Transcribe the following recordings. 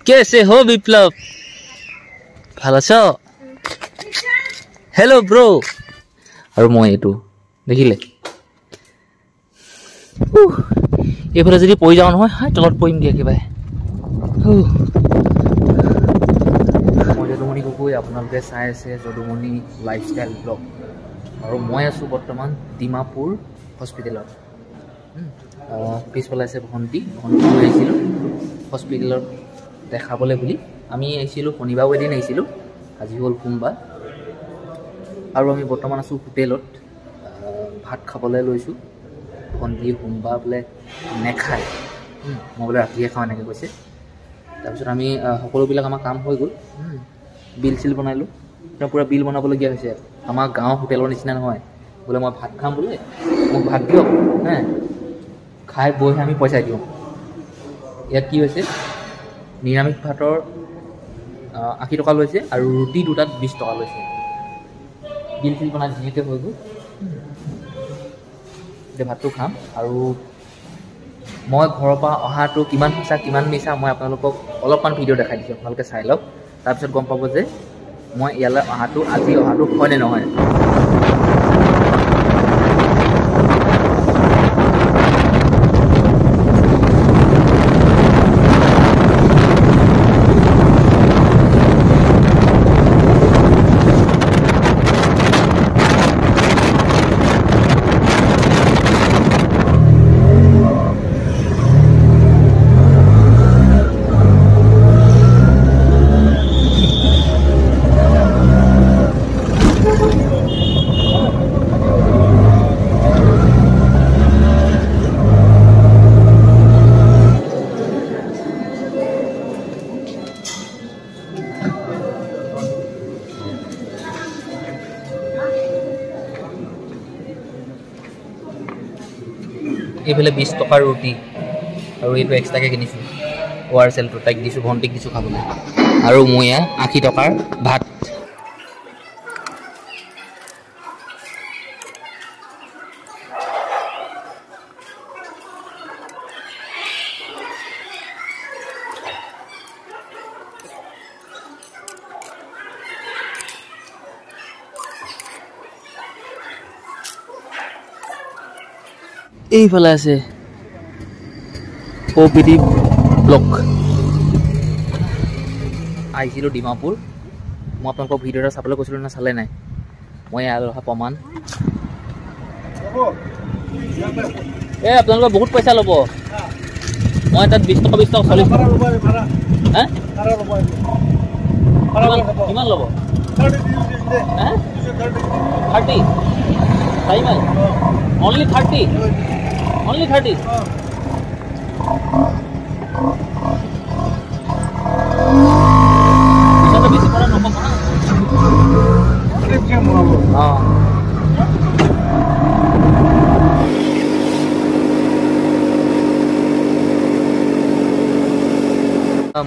कैसे हो विप्लव ভাল আছো हेलो ब्रो और मैं एटू देखिले এইফালে যদি পৰি যাও নহয় হাই তলত পৰিম কি একেবাৰে মই যদুমণি গগৈ আপোনালোকে চাই আছে যদুমণি লাইফষ্টাইল ব্লগ আৰু মই আছো বৰ্তমান ডিমাপুৰ হস্পিটেলত পিছফালে আছে ভণ্টি লৈ আহিছিলোঁ হস্পিটেলত দেখাবলৈ বুলি আমি আহিছিলোঁ শনিবাৰ এদিন আহিছিলোঁ আজি হ'ল সোমবাৰ আৰু আমি বৰ্তমান আছোঁ হোটেলত ভাত খাবলৈ লৈছোঁ ভণ্টি সোমবাৰ বোলে নেখায় মই বোলে ৰাতিয়ে খাওঁ এনেকৈ কৈছে তাৰপিছত আমি সকলোবিলাক আমাৰ কাম হৈ গ'ল বিল চিল বনালোঁ পূৰা বিল বনাবলগীয়া হৈছে আমাৰ গাঁৱৰ হোটেলৰ নিচিনা নহয় বোলে মই ভাত খাম বোলে মোক ভাত দিয়ক খাই বৈহে আমি পইচা দিওঁ ইয়াত কি হৈছে নিৰামিষ ভাতৰ 80 টকা লৈছে আৰু ৰুটি দুটাত 20 টকা লৈছে বিল চিল বনাই ধুনীয়াকৈ হৈ গ'ল এতিয়া ভাতটো খাম আৰু মই ঘৰৰ পৰা অহাটো কিমান সঁচা কিমান মিছা মই আপোনালোকক অলপমান ভিডিঅ' দেখাই দিছোঁ আপোনালোকে চাই লওক তাৰপিছত গম পাব যে মই ইয়ালৈ অহাটো আজি অহাটো হয় নে নহয় এইফালে 20 টকাৰ ৰুটি আৰু এইটো এক্সট্ৰাকৈ কিনিছোঁ ৱাৰ চেলটো তাইক দিছোঁ ভণ্টিক দিছোঁ খাবলৈ আৰু মই 80 টকাৰ ভাত এইফালে আছে OPD ব্লক আহিছিলোঁ ডিমাপুৰ মই আপোনালোকক ভিডিঅ' এটা চাবলৈ কৈছিলোঁ না চালে নাই মই অহা প্ৰমাণ আপোনালোকে বহুত পইচা ল'ব মই তাত 20 টকা 40 হা কিমান ল'ব 30 চাৰি mile only 30 only 30 bisa bisa para nomor mana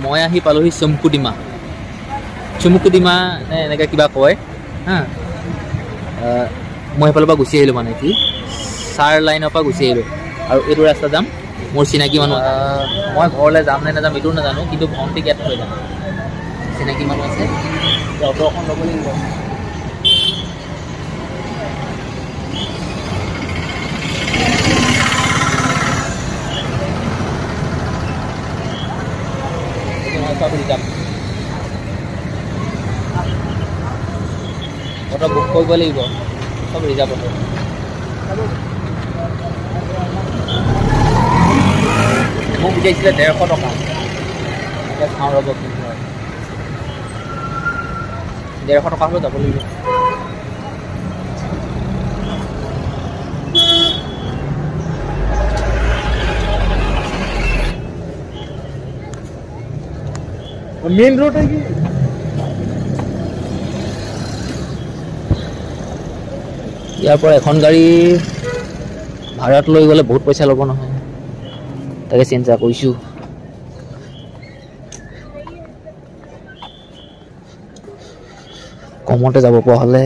মই আহি পালোহি চুমকুডিমা নে এনেকৈ কিবা কয় হা মই সেইফালৰ পৰা গুচি আহিলোঁ মানে কি চাৰ লাইনৰ পৰা গুচি আহিলোঁ আৰু এইটো ৰাস্তা যাম মোৰ চিনাকি মানুহ মই ঘৰলৈ যাম নে নাযাম এইটো নাজানো কিন্তু ভণ্টিক ইয়াত থৈ যাম চিনাকি মানুহ আছে অটো এখন ল'ব লাগিব অটো বুক কৰিব লাগিব সব ৰিজাৰ্ভ অটো মোক বুজাইছিলে 150 টকা এতিয়া চাওঁ ৰ'ব কি হয় 150 টকা হ'লেও যাব লাগিব মেইন ৰোড है कि ইয়াৰ পৰা এখন গাড়ী ভাড়াত লৈ গ'লে বহুত পইচা ল'ব নহয় তাকে চিন্তা কৰিছোঁ কমতে যাব পৰা হ'লে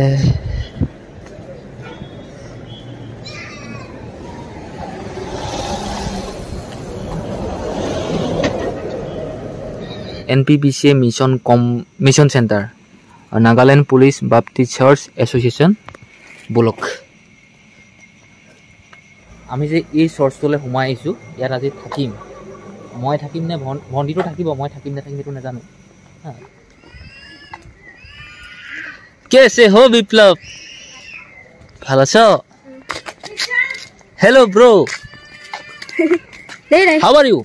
NPBCA mission centre Nagaland police Baptist church association block. আমি যে এই চৰ্চটোলৈ সোমাই আহিছোঁ, ইয়াত আজি থাকিম। মই থাকিম নে ভণ্টিটো থাকিব, মই থাকিম নাথাকিম সেইটো নাজানো। কেছে হো বিপ্লৱ, ভাল আছ? Hello' bro, how are you?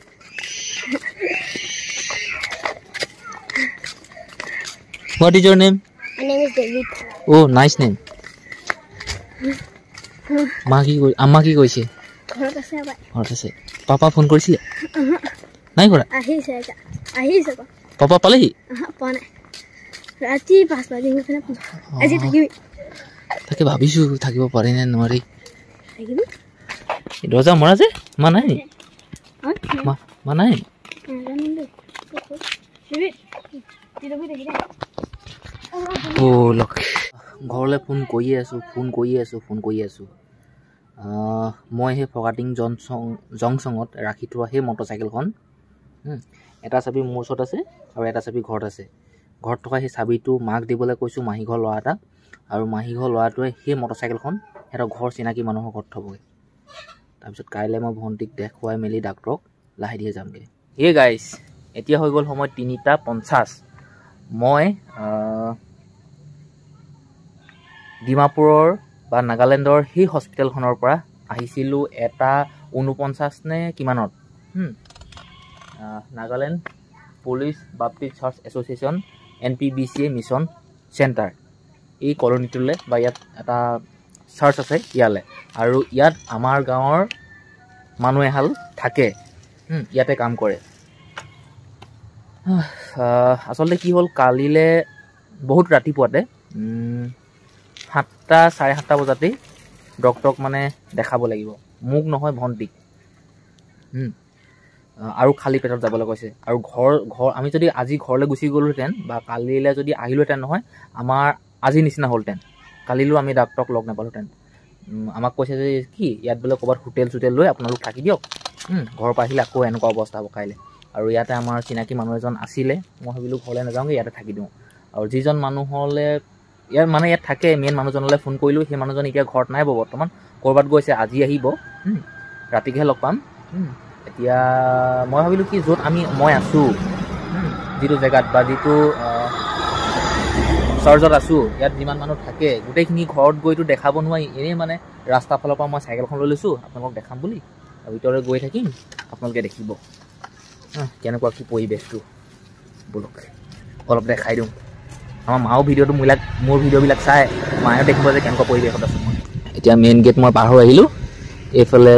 What is your name? My name is David. Oh, nice name. আম্মা কি কৈছে? ঘৰত আছে আবাই। ঘৰত আছে। পাপা ফোন কৰিছিলে? নাই কৰা? আহিছে আহিছে। পাপা পালেহি? পোৱা নাই। ৰাতি 5 বাজি গৈছে না। আজি থাকিবি? তাকে ভাবিছোঁ থাকিব পাৰি নে নোৱাৰি। থাকিবি? দৰ্জা মৰা যে মা নাই নি? মা নাই? লক ঘৰলৈ ফোন কৰিয়ে আছোঁ। মই সেই ফকাটিং জংচঙত ৰাখি থোৱা সেই মটৰচাইকেলখন, এটা চাবি মোৰ ওচৰত আছে আৰু এটা চাবি ঘৰত আছে। ঘৰত থকা সেই চাবিটো মাক দিবলৈ কৈছোঁ, মাহীঘৰ ল'ৰা এটা, আৰু মাহীঘৰ ল'ৰাটোৱে সেই মটৰচাইকেলখন সিহঁতৰ ঘৰ চিনাকি মানুহৰ ঘৰত থ'বগৈ। তাৰপিছত কাইলৈ মই ভণ্টিক দেখুৱাই মেলি ডাক্তৰক লাহে ধীৰে যামগৈ। এই গাইজ, এতিয়া হৈ গ'ল সময় 3:50। মই ডিমাপুৰৰ বা নাগালেণ্ডৰ সেই হস্পিটেলখনৰ পৰা আহিছিলোঁ 1:49 নে কিমানত। Nagaland police Baptist church association NPBCA mission centre, এই কলনীটোলৈ বা ইয়াত এটা চাৰ্চ আছে ইয়ালৈ, আৰু ইয়াত আমাৰ গাঁৱৰ মানুহ এহাল থাকে, ইয়াতে কাম কৰে। আচলতে কি হ'ল, কালিলৈ বহুত ৰাতিপুৱাতে 7টা 7:30 বজাতেই ডক্তৰক মানে দেখাব লাগিব, মোক নহয় ভণ্টিক। আৰু খালী পেটত যাবলৈ কৈছে। আৰু ঘৰ আমি যদি আজি ঘৰলৈ গুচি গ'লোহেঁতেন বা কালিলৈ যদি আহিলোহেঁতেন নহয়, আমাৰ আজি নিচিনা হ'লহেঁতেন। কালিলৈও আমি ডাক্তৰক লগ নাপালোহেঁতেন। আমাক কৈছে যে কি ইয়াত বোলে ক'ৰবাত হোটেল লৈ আপোনালোক থাকি দিয়ক, ঘৰৰ পৰা আহিলে আকৌ এনেকুৱা অৱস্থা হ'ব কাইলৈ। আৰু ইয়াতে আমাৰ চিনাকি মানুহ এজন আছিলে, মই ভাবিলোঁ ঘৰলৈ নাযাওঁগৈ, ইয়াতে থাকি দিওঁ। আৰু যিজন মানুহলৈ ইয়াত থাকে, মেইন মানুহজনলৈ ফোন কৰিলোঁ, সেই মানুহজন এতিয়া ঘৰত নাই বৰ্তমান, ক'ৰবাত গৈছে, আজি আহিব, ৰাতিকৈহে লগ পাম। এতিয়া মই ভাবিলোঁ কি য'ত মই আছোঁ, যিটো জেগাত বা যিটো চাৰ্জত আছোঁ, ইয়াত যিমান মানুহ থাকে গোটেইখিনি ঘৰত গৈতো দেখাব নোৱাৰি। এনেই মানে ৰাস্তাৰ ফালৰ পৰা মই চাইকেলখন লৈ লৈছোঁ আপোনালোকক দেখাম বুলি, আৰু ভিতৰলৈ গৈ থাকিম, আপোনালোকে দেখিব কেনেকুৱা কি পৰিৱেশটো। বলক অলপ দেখাই দিওঁ। আমাৰ মাও ভিডিঅ'টো মোৰ ভিডিঅ'বিলাক চাই মায়েও দেখিব যে কেনেকুৱা পৰিৱেশত আছোঁ মই। এতিয়া মেইন গেট মই পাৰ হৈ আহিলোঁ, এইফালে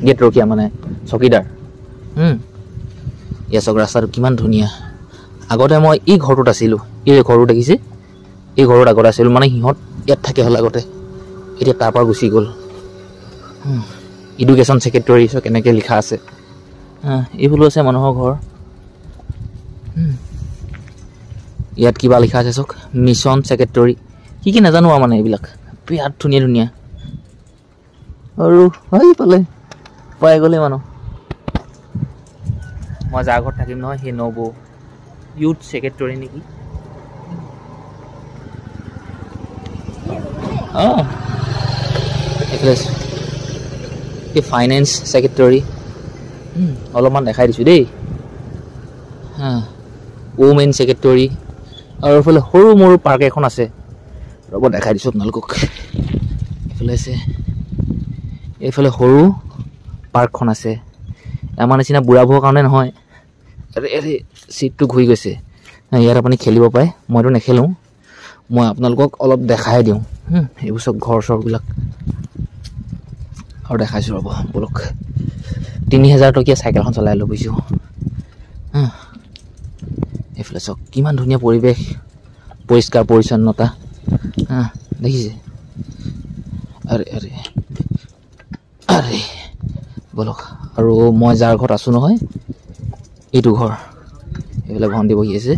গেট ৰখীয়া মানে চকীদাৰ। এয়া চাওক ৰাস্তাটো কিমান ধুনীয়া। আগতে মই এই ঘৰটোত আছিলোঁ, এই ঘৰটো দেখিছে, এই ঘৰত আগতে আছিলোঁ, মানে সিহঁত ইয়াত থাকে হ'ল আগতে, এতিয়া তাৰ পৰা গুচি গ'ল। এডুকেশ্যন ছেক্ৰেটৰী চব কেনেকৈ লিখা আছে। এইবোৰো আছে মানুহৰ ঘৰ। ইয়াত কিবা লিখা আছে চাওক, মিছন ছেক্ৰেটৰী, কি নাজানো আৰু মানে এইবিলাক বিৰাট ধুনীয়া। আৰু পালে পাই গ'লে মানুহ। মই যাৰ ঘৰত থাকিম নহয় সেই নবৌ ইউথ ছেক্ৰেটৰী নেকি। এই ফাইনেন্স ছেক্ৰেটৰী অলপমান দেখাই দিছোঁ দেই। ওমেন ছেক্ৰেটৰী, আৰু এইফালে সৰু মৰু পাৰ্ক এখন আছে, ৰ'ব দেখাই দিছোঁ আপোনালোকক। এইফালে সৰু পাৰ্কখন আছে, আমাৰ নিচিনা বুঢ়াবোৰৰ কাৰণে নহয়। আৰে চিটটো ঘূৰি গৈছে, ইয়াত আপুনি খেলিব পাৰে, মইতো নেখেলোঁ, মই আপোনালোকক অলপ দেখাই দিওঁ। এইবোৰ চব ঘৰ চৰবিলাক আৰু দেখাইছোঁ ৰ'ব বলক। 3000 টকীয়া চাইকেলখন চলাই লৈ গৈছোঁ। এইফালে চাওক কিমান ধুনীয়া পৰিৱেশ, পৰিষ্কাৰ পৰিচ্ছন্নতা দেখিছে। আৰে বলক। আৰু মই যাৰ ঘৰত আছোঁ নহয়, এইটো ঘৰ, এইফালে ভণ্টি বহি আছে।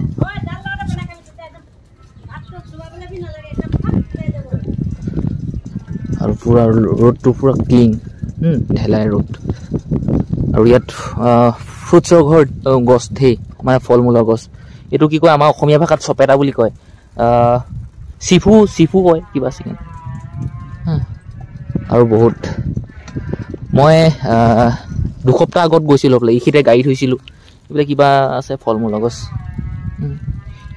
আৰু পূৰা ৰ'দটো পূৰা ক্লিন, ঢেলাই ৰ'দ। আৰু ইয়াত ফ্ৰুটছৰ ঘৰ গছ ধেৰ, মানে ফল মূলৰ গছ এইটো কি কয় আমাৰ অসমীয়া ভাষাত চপেটা বুলি কয় চিফু কয় কিবা চিকেন আৰু বহুত মই 2 সপ্তাহ আগত গৈছিলোঁ এইখিনিতে গাড়ী থৈছিলোঁ এইবিলাক কিবা আছে ফল মূলৰ গছ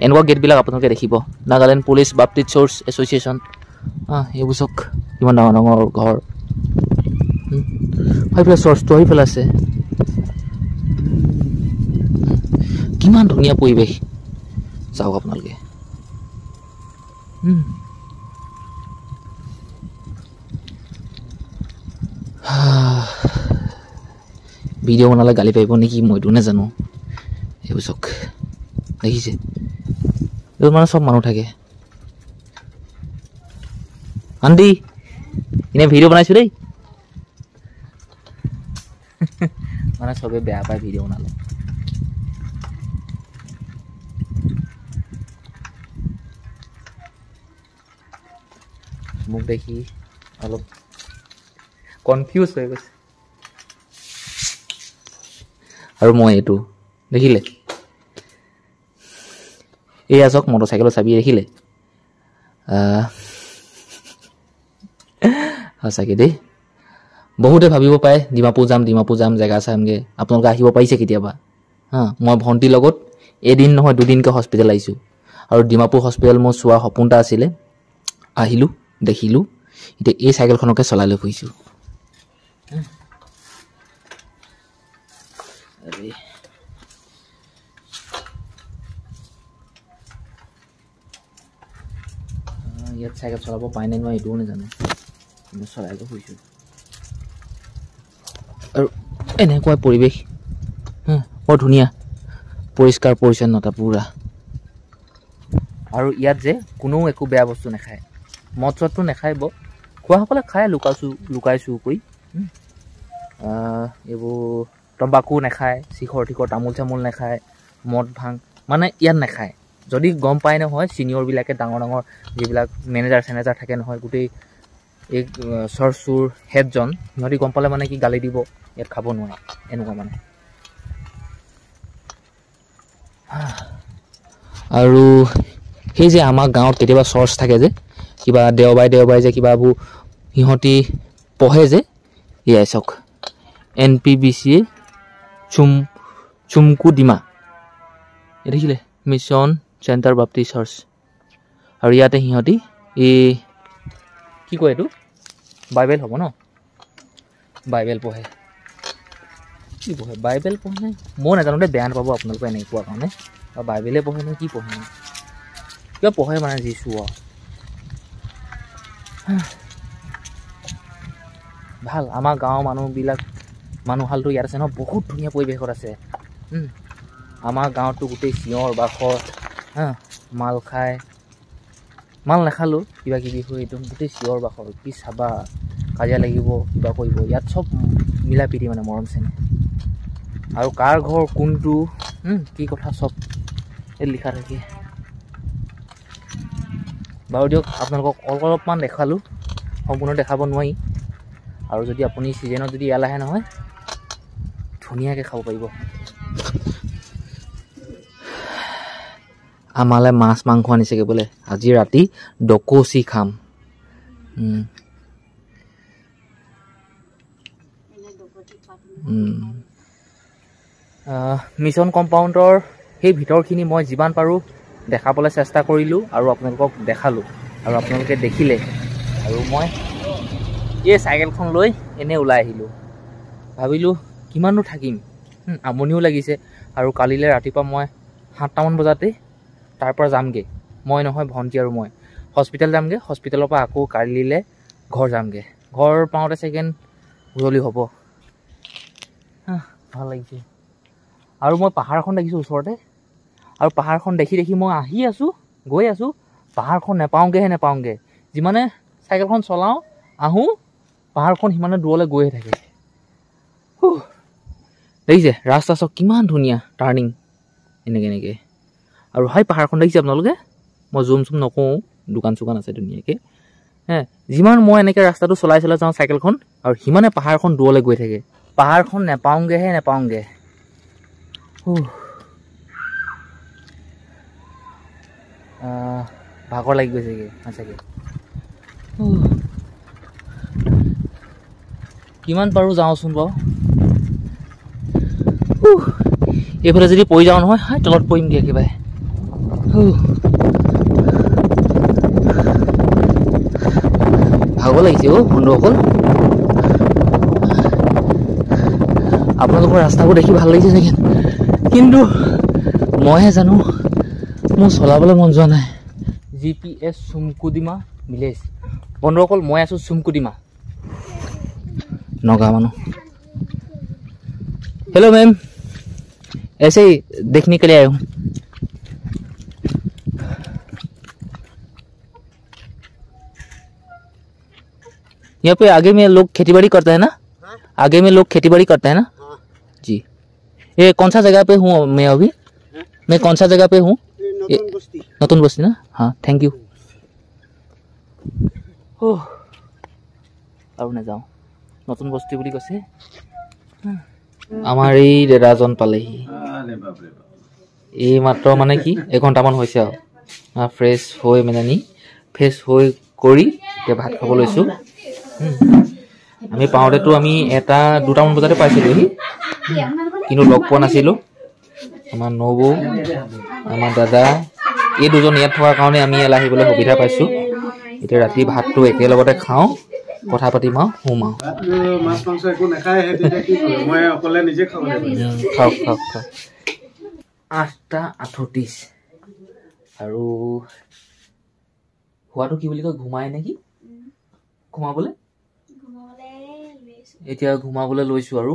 এনেকুৱা গেটবিলাক আপোনালোকে দেখিব নাগালেণ্ড পুলিচ বাপ্তিষ্ট চাৰ্চ এছ'চিয়েশ্যন এইবোৰ চাওক কিমান ডাঙৰ ডাঙৰ ঘৰ সেইফালে চাৰ্চটো সেইফালে আছে কিমান ধুনীয়া পৰিৱেশ চাওক আপোনালোকে ভিডিঅ' বনালে গালি পাৰিব নেকি মইতো নাজানো এইবোৰ চাওক দেখিছে এইবোৰ মানে চব মানুহ থাকে আন্টি এনেই ভিডিঅ' বনাইছোঁ দেই মানে চবে বেয়া পায় ভিডিঅ' বনালে মোক দেখি অলপ কনফিউজ হৈ গৈছে আৰু মই এইটো দেখিলে এয়া চাওক মটৰচাইকেলৰ চাবি দেখিলে সঁচাকৈ দেই বহুতে ভাবিব পাৰে ডিমাপুৰ যাম জেগা চামগৈ আপোনালোকে আহিব পাৰিছে কেতিয়াবা মই ভণ্টিৰ লগত এদিন নহয় 2 দিনকৈ হস্পিটেল আহিছোঁ আৰু ডিমাপুৰ হস্পিটেল মোৰ চোৱাৰ সপোন এটা আছিলে আহিলোঁ দেখিলোঁ এতিয়া এই চাইকেলখনকে চলাই লৈ ফুৰিছোঁ ইয়াত চাইকেল চলাব পাই নাই মই এইটোও নাজানো মই চলাই লৈ ফুৰিছোঁ আৰু এনেকুৱা পৰিৱেশ বৰ ধুনীয়া পৰিষ্কাৰ পৰিচ্ছন্নতা পূৰা আৰু ইয়াত যে কোনো একো বেয়া বস্তু নাখায় মদ চদটো নাখায় খোৱাসকলে খায় লুকাই চুৰ কৰি এইবোৰ তম্বাকু নাখায় চিখৰ টিখৰ তামোল চামোল নাখায় মদ ভাং মানে ইয়াত নাখায় যদি গম পায় নহয় ছিনিয়ৰবিলাকে ডাঙৰ ডাঙৰ যিবিলাক মেনেজাৰ চেনেজাৰ থাকে নহয় গোটেই এই চুৰ হেডজন সিহঁতি গম পালে মানে কি গালি দিব ইয়াত খাব নোৱাৰে এনেকুৱা মানে আৰু সেই যে আমাৰ গাঁৱত কেতিয়াবা চৰ্চ থাকে যে কিবা দেওবাৰে যে কিবাবোৰ সিহঁতি পঢ়ে যে এয়াই চাওক NPBCA চুমকু ডিমা এই দেখিলে মিছন চেণ্টাৰ বাপ্তিষ্ট চাৰ্চ আৰু ইয়াতে সিহঁতি এই কি কয় এইটো বাইবেল হ'ব ন বাইবেল পঢ়ে কি পঢ়ে বাইবেল পঢ়ে নাই মই নাজানো দেই বেয়া নাপাব আপোনালোকে এনেকৈ কোৱাৰ কাৰণে বাইবেলে পঢ়ে নে কি পঢ়ে কিবা পঢ়ে মানে যিছো ভাল আমাৰ গাঁৱৰ মানুহহালটো ইয়াত আছে ন বহুত ধুনীয়া পৰিৱেশত আছে আমাৰ গাঁৱততো গোটেই চিঞৰ বাখৰ মাল খায় মাল নাখালোঁ কিবা কিবি হৈ একদম গোটেই চিঞৰ বাখৰ কি চাবা কাজিয়া লাগিব কিবা কৰিব ইয়াত চব মিলা প্ৰীতি মানে মৰম চেনেহ আৰু কাৰ ঘৰ কোনটো কি কথা চব এই লিখা থাকে বাৰু দিয়ক আপোনালোকক অলপমান দেখালোঁ সম্পূৰ্ণ দেখাব নোৱাৰি আৰু যদি আপুনি ছিজনত যদি ইয়ালৈ আহে নহয় ধুনীয়াকৈ খাব পাৰিব আমালৈ মাছ মাংস আনিছেগৈ বোলে আজি ৰাতি ডকচি খাম মিছন কম্পাউণ্ডৰ সেই ভিতৰখিনি মই যিমান পাৰোঁ দেখাবলৈ চেষ্টা কৰিলোঁ আৰু আপোনালোকক দেখালোঁ আৰু আপোনালোকে দেখিলে আৰু মই এই চাইকেলখন লৈ এনেই ওলাই আহিলোঁ ভাবিলোঁ কিমাননো থাকিম আমনিও লাগিছে আৰু কালিলৈ ৰাতিপুৱা মই 7টামান বজাতে তাৰ পৰা যামগৈ মই নহয় ভণ্টি আৰু মই হস্পিটেল যামগৈ হস্পিটেলৰ পৰা আকৌ কালিলৈ ঘৰ যামগৈ ঘৰ পাওঁতে ছেকেণ্ড গধূলি হ'ব ভাল লাগিছে আৰু মই পাহাৰখন দেখিছোঁ ওচৰতে আৰু পাহাৰখন দেখি মই আহি আছোঁ গৈ আছোঁ পাহাৰখন নেপাওঁগৈ যিমানে চাইকেলখন চলাওঁ আহোঁ পাহাৰখন সিমানে দূৰলৈ গৈহে থাকে দেখিছে ৰাস্তা চব কিমান ধুনীয়া টাৰ্ণিং এনেকৈ আৰু হয় পাহাৰখন দেখিছে আপোনালোকে মই জুম নকৰোঁ দোকান চোকান আছে ধুনীয়াকৈ যিমান মই এনেকৈ ৰাস্তাটো চলাই যাওঁ চাইকেলখন আৰু সিমানে পাহাৰখন দূৰলৈ গৈ থাকে পাহাৰখন নেপাওঁগৈহে ভাগৰ লাগি গৈছেগৈ সঁচাকৈ কিমান পাৰোঁ যাওঁচোন বাৰু এইফালে যদি পৰি যাওঁ নহয় তলত পৰিমগৈ একেবাৰে ভাগৰ লাগিছে বন্ধুসকল আপোনালোকৰ ৰাস্তাবোৰ দেখি ভাল লাগিছে চাগে কিন্তু মইহে জানো মোৰ চলাবলৈ মন যোৱা নাই GPS চুমকুডিমা ভিলেজ বন্ধুসকল মই আছোঁ চুমকুডিমা नौगांव मानो हेलो मैम ऐसे ही देखने के लिए आया हूँ यहाँ पे आगे में लोग खेती बाड़ी करते हैं ना आगे में लोग खेती बाड़ी करते हैं ना जी ये कौन सा जगह पे हूँ मैं अभी मैं कौन सा जगह पे हूँ नतुन बस्ती ना हाँ थैंक यू और ना जाऊँ নতুন বস্তি বুলি কৈছে আমাৰ এই দাদাজন পালেহি এই মাত্ৰ মানে কি এঘণ্টামান হৈছে আৰু ফ্ৰেছ হৈ মানে ফ্ৰেছ হৈ কৰি এতিয়া ভাত খাব লৈছোঁ আমি পাওঁতেতো আমি 1-2টামান বজাতে পাইছিলোঁহি কিন্তু লগ পোৱা নাছিলোঁ আমাৰ নবৌ আমাৰ দাদা এই দুজন ইয়াত থকাৰ কাৰণে আমি ইয়ালৈ আহিবলৈ সুবিধা পাইছোঁ এতিয়া ৰাতি ভাতটো একেলগতে খাওঁ কথা পাতিম আৰু শুম আৰু মাছ মাংস একো নাখায় তেতিয়া কি কৰে মই অকলে নিজে খাব লাগিব খাওক 8:38 আৰু হোৱাটো কি বুলি কয় ঘুমাই নেকি ঘুমাবলৈ এতিয়া ঘুমাবলৈ লৈছোঁ আৰু